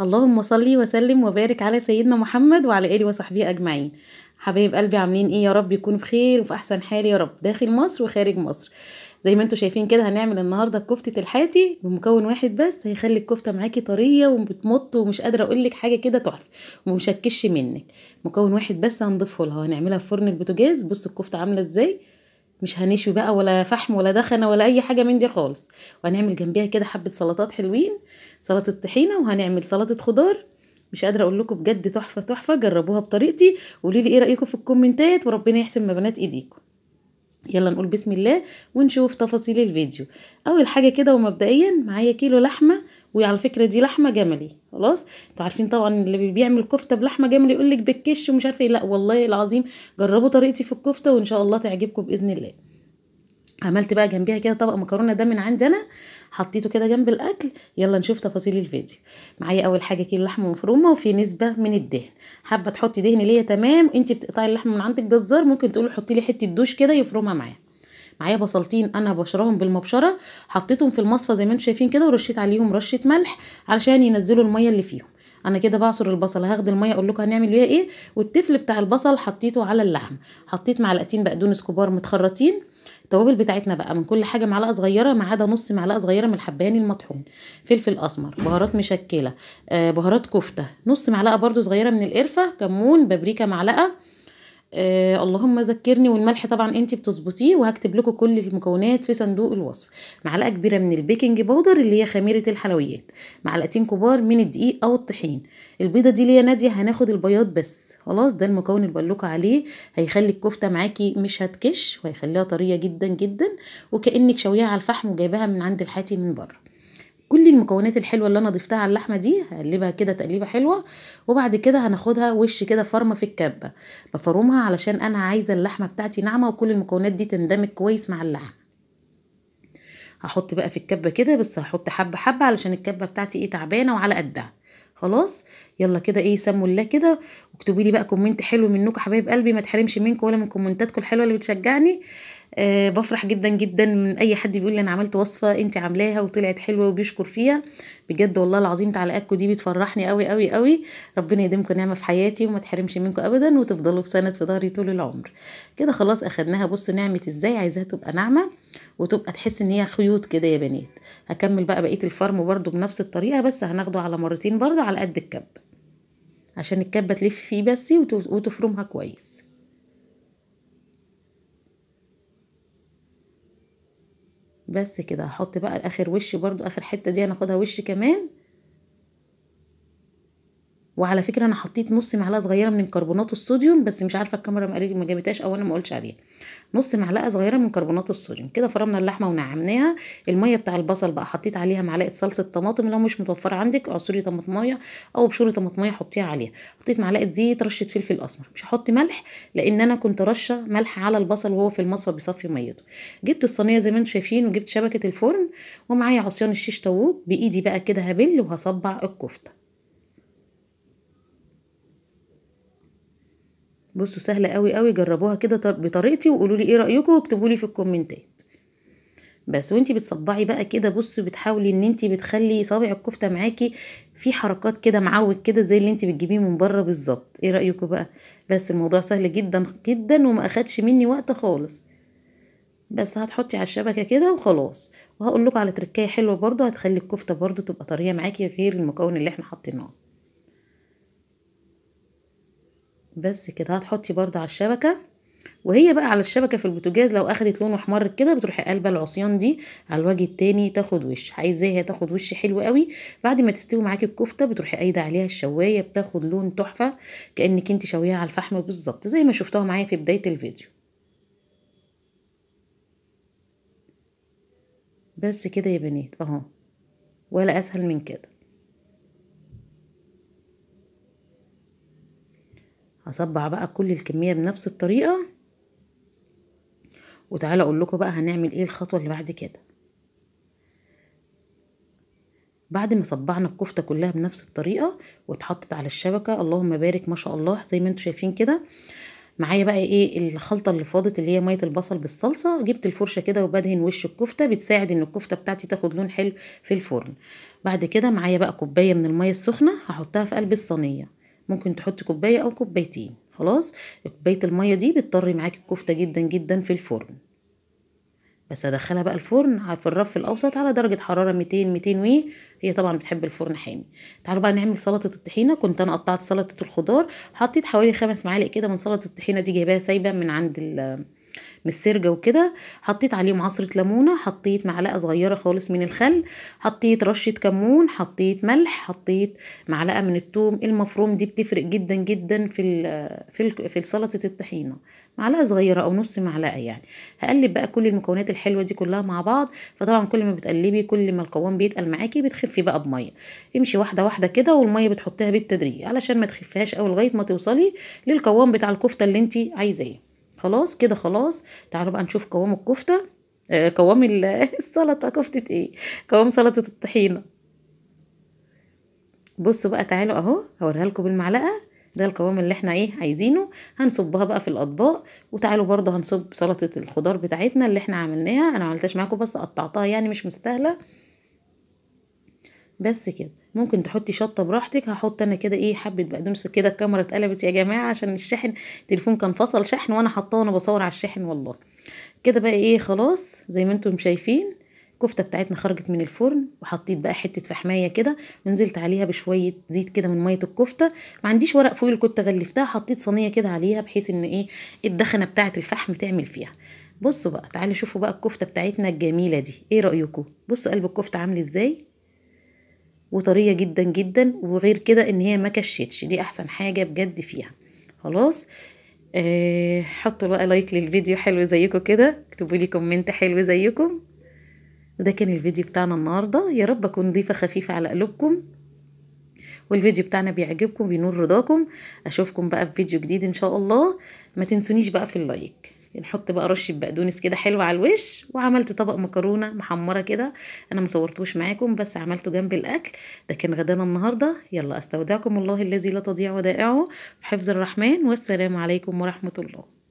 اللهم صل وسلم وبارك على سيدنا محمد وعلى آله وصحبه أجمعين. حبايب قلبي عاملين ايه؟ يا رب يكونوا بخير وفي أحسن حال يا رب، داخل مصر وخارج مصر. زي ما انتوا شايفين كده هنعمل النهارده كفتة الحاتي بمكون واحد بس، هيخلي الكفتة معاكي طرية وبتمط ومش قادرة اقولك حاجة كده تحفة ومشكش منك. مكون واحد بس هنضيفه لها وهنعملها في فرن البوتاجاز. بصوا الكفتة عاملة ازاي، مش هنشوي بقى ولا فحم ولا دخنه ولا اي حاجه من دي خالص. وهنعمل جنبيها كده حبه سلطات حلوين، سلطه طحينه وهنعمل سلطه خضار. مش قادره اقول لكم بجد تحفه تحفه، جربوها بطريقتي وقولي لي ايه رايكم في الكومنتات، وربنا يحسن ما بنات ايديكم. يلا نقول بسم الله ونشوف تفاصيل الفيديو. اول حاجه كده ومبدئيا معايا كيلو لحمه، وعلى فكره دي لحمه جملي. خلاص انتوا عارفين طبعا اللي بيعمل كفته بلحمه جملي يقول لك بالكش ومش عارفه ايه، لا والله العظيم جربوا طريقتي في الكفته وان شاء الله تعجبكم باذن الله. عملت بقى جنبيها كده طبق مكرونه، ده من عندي انا، حطيته كده جنب الاكل. يلا نشوف تفاصيل الفيديو. معايا اول حاجه كيلو لحمه مفرومه وفي نسبه من الدهن. حابه تحطي دهن ليا تمام، انت بتقطعي اللحمه من عند الجزار ممكن تقولي حطي لي حته دوش كده يفرمها معايا. معايا بصلتين انا بشرهم بالمبشره، حطيتهم في المصفى زي ما انتم شايفين كده، ورشيت عليهم رشه ملح علشان ينزلوا الميه اللي فيهم. انا كده بعصر البصل، هاخد الميه اقول لكم هنعمل بيها ايه. والتفل بتاع البصل حطيته على اللحم. حطيت معلقتين بقدونس كبار متخرطين. التوابل بتاعتنا بقى من كل حاجه معلقه صغيره ما عدا نص معلقه صغيره من الحبهان المطحون. فلفل اسمر، بهارات مشكله، بهارات كفته، نص معلقه برضو صغيره من القرفه، كمون، بابريكا معلقه. اللهم ذكرني. والملح طبعا انتي بتظبطيه، وهكتب لكم كل المكونات في صندوق الوصف. معلقه كبيره من البيكنج باودر اللي هي خميره الحلويات، معلقتين كبار من الدقيق او الطحين. البيضه دي اللي هي ناديه هناخد البياض بس. خلاص ده المكون اللي بقول لكم عليه، هيخلي الكفته معاكي مش هتكش وهيخليها طريه جدا جدا، وكانك شويها على الفحم وجايباها من عند الحاتي من بره. كل المكونات الحلوه اللي انا ضفتها على اللحمه دي هقلبها كده تقليبه حلوه، وبعد كده هناخدها وش كده فرمه في الكبه. بفرمها علشان انا عايزه اللحمه بتاعتي ناعمه وكل المكونات دي تندمج كويس مع اللحمه. هحط بقى في الكبه كده، بس هحط حبه حبه علشان الكبه بتاعتي ايه تعبانه وعلى قدها. خلاص يلا كده ايه، سموا الله كده. واكتبوا لي بقى كومنت حلو منكم حبايب قلبي، ما تحرمش منكم ولا من كومنتاتكم الحلوه اللي بتشجعني. بفرح جدا جدا من اي حد بيقول لي انا عملت وصفه انت عاملاها وطلعت حلوه وبيشكر فيها. بجد والله العظيم تعليقاتكم دي بتفرحني قوي قوي قوي. ربنا يديمكم نعمه في حياتي وما تحرمش منكم ابدا، وتفضلوا بسند في ظهري طول العمر. كده خلاص اخدناها. بصوا نعمت ازاي، عايزاها تبقى ناعمه وتبقى تحس ان هي خيوط كده يا بنات. هكمل بقى بقيه الفرم برده بنفس الطريقه، بس هناخده على مرتين برده على قد الكب، عشان الكبه تلف فيه بس وتفرمها كويس. بس كده هحط بقى اخر وش برضو، اخر حته دي هناخدها وش كمان. وعلى فكره انا حطيت نص معلقه صغيره من كربونات الصوديوم، بس مش عارفه الكاميرا ما جابتهاش او انا ما قلتش عليها. نص معلقه صغيره من كربونات الصوديوم. كده فرمنا اللحمه ونعمناها. الميه بتاع البصل بقى حطيت عليها معلقه صلصه طماطم، لو مش متوفره عندك اعصري طماطميه او بشوره طماطميه حطيها عليها. حطيت معلقه زيت، رشه فلفل اسمر، مش هحط ملح لان انا كنت رشه ملح على البصل وهو في المصفى بيصفي ميته. جبت الصينيه زي ما انتم شايفين، وجبت شبكه الفرن، ومعايا عصيان الشيش طاووق بايدي بقى كده هبل وهصبع الكفته. بصوا سهله قوي قوي، جربوها كده بطريقتي وقولوا لي ايه رايكم واكتبوا لي في الكومنتات. بس وانتي بتصبعي بقى كده بصوا بتحاولي ان انتي بتخلي صابع الكفته معاكي في حركات كده معوج كده زي اللي انتي بتجيبيه من بره بالظبط. ايه رايكم بقى؟ بس الموضوع سهل جدا جدا وما اخدش مني وقت خالص. بس هتحطي على الشبكه كده وخلاص. وهقول لكم على تركايه حلوه برضو هتخلي الكفته برضو تبقى طريه معاكي غير المكون اللي احنا حاطيناه. بس كده هتحطي برضو على الشبكه، وهي بقى على الشبكه في البوتاجاز لو اخدت لون احمر كده بتروحي قلبه العصيان دي على الوجه التاني تاخد وش. عايزاها تاخد وش حلو قوي، بعد ما تستوي معاكي الكفته بتروحي قايده عليها الشوايه بتاخد لون تحفه، كانك انت شويها على الفحم بالظبط زي ما شفتوها معايا في بدايه الفيديو. بس كده يا بنات اهو، ولا اسهل من كده. هصبع بقى كل الكميه بنفس الطريقه. وتعالى اقول لكم بقى هنعمل ايه الخطوه اللي بعد كده. بعد ما صبعنا الكفته كلها بنفس الطريقه واتحطت على الشبكه، اللهم بارك ما شاء الله زي ما انتم شايفين كده، معايا بقى ايه الخلطه اللي فاضت اللي هي ميه البصل بالصلصه. جبت الفرشه كده وبدهن وش الكفته، بتساعد ان الكفته بتاعتي تاخد لون حلو في الفرن. بعد كده معايا بقى كوبايه من الميه السخنه هحطها في قلب الصينيه. ممكن تحطي كوبايه او كوبايتين. خلاص، كوبايه الميه دي بتطري معاكي الكفته جدا جدا في الفرن. بس هدخلها بقى الفرن في الرف الاوسط على درجه حراره 200 وي. هي طبعا بتحب الفرن حامي. تعالوا بقى نعمل سلطه الطحينه. كنت انا قطعت سلطه الخضار، حطيت حوالي 5 معالق كده من سلطه الطحينه دي، جايباها سايبه من عند من السرجة وكده. حطيت عليهم عصرة ليمونة، حطيت معلقة صغيرة خالص من الخل، حطيت رشة كمون، حطيت ملح، حطيت معلقة من الثوم المفروم. دي بتفرق جدا جدا في سلطة الطحينة. معلقة صغيرة او نص معلقة يعني. هقلب بقى كل المكونات الحلوة دي كلها مع بعض. فطبعا كل ما بتقلبي كل ما القوام بيتقل معاكي، بتخفي بقى بمية. امشي واحدة واحدة كده، والمية بتحطيها بالتدريج علشان ما تخفيهاش قوي لغاية ما توصلي للقوام بتاع الكفتة اللي انتي عايزاه. خلاص كده خلاص. تعالوا بقى نشوف قوام الكفتة. قوام السلطة. كفتة ايه؟ قوام سلطة الطحينة. بصوا بقى، تعالوا اهو هوريها لكم بالمعلقة. ده القوام اللي احنا ايه عايزينه. هنصبها بقى في الاطباق. وتعالوا برضه هنصب سلطة الخضار بتاعتنا اللي احنا عملناها. انا عملتهاش معاكم بس قطعتها يعني مش مستاهلة. بس كده. ممكن تحطي شطه براحتك. هحط انا كده ايه حبه بقدونس كده. الكاميرا اتقلبت يا جماعه عشان الشاحن، التليفون كان فصل شحن وانا حطاه وانا بصور على الشاحن والله. كده بقى ايه خلاص زي ما انتم شايفين. الكفته بتاعتنا خرجت من الفرن، وحطيت بقى حته فحمايه كده، ونزلت عليها بشويه زيت كده من ميه الكفته. ما عنديش ورق فويل كنت غلفتها، حطيت صينيه كده عليها بحيث ان ايه الدخنه بتاعه الفحم تعمل فيها. بصوا بقى، تعالوا شوفوا بقى الكفته بتاعتنا الجميله دي. ايه رايكم؟ بصوا قلب الكفته عامل ازاي، وطريه جدا جدا. وغير كده ان هي ما كشتش، دي احسن حاجه بجد فيها. خلاص. حطوا بقى لايك للفيديو حلو زيكم كده، اكتبوا لي كومنت حلو زيكم. وده كان الفيديو بتاعنا النهارده. يا رب اكون ضيفه خفيفه على قلوبكم، والفيديو بتاعنا بيعجبكم بينور رضاكم. اشوفكم بقى في فيديو جديد ان شاء الله. ما تنسونيش بقى في اللايك. نحط بقى رشه بقدونس كده حلوه على الوش. وعملت طبق مكرونه محمره كده، انا مصورتوش معاكم بس عملته جنب الاكل. ده كان غدانا النهارده. يلا استودعكم الله الذي لا تضيع ودائعه في حفظ الرحمن، والسلام عليكم ورحمه الله.